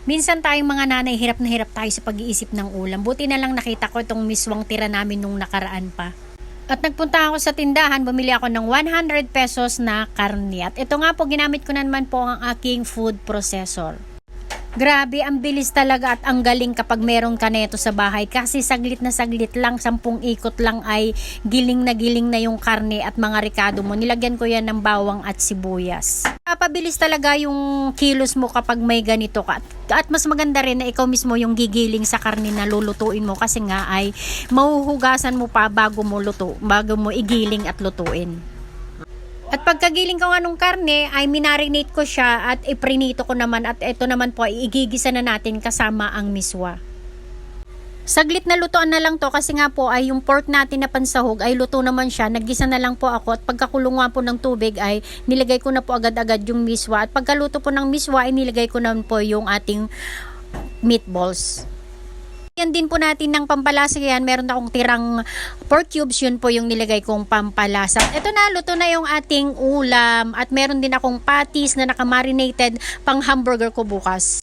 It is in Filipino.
Minsan tayong mga nanay, hirap na hirap tayo sa pag-iisip ng ulam. Buti na lang nakita ko itong miswang tira namin nung nakaraan pa. At nagpunta ako sa tindahan, bumili ako ng 100 pesos na karne. At ito nga po, ginamit ko na naman po ang aking food processor. Grabe, ang bilis talaga at ang galing kapag meron ka neto sa bahay. Kasi saglit na saglit lang, 10 ikot lang ay giling na yung karne at mga ricado mo. Nilagyan ko yan ng bawang at sibuyas. Papabilis talaga yung kilos mo kapag may ganito ka. At mas maganda rin na ikaw mismo yung gigiling sa karne na lulutuin mo kasi nga ay mahuhugasan mo pa bago mo igiling at lutuin. At pagkagiling ko nga nung karne ay minarinate ko siya at iprinito ko naman at ito naman po ay igigisa na natin kasama ang miswa. Saglit na lutuan na lang to kasi nga po ay yung pork natin na pansahog ay luto naman siya. Naggisa na lang po ako at pagkakulong po ng tubig ay nilagay ko na po agad-agad yung miswa. At pagkaluto po ng miswa ay nilagay ko naman po yung ating meatballs. Yan din po natin ng pampalasa yan. Meron akong tirang pork cubes, yun po yung nilagay kong pampalasa. Ito na, luto na yung ating ulam at meron din akong patties na nakamarinated pang hamburger ko bukas.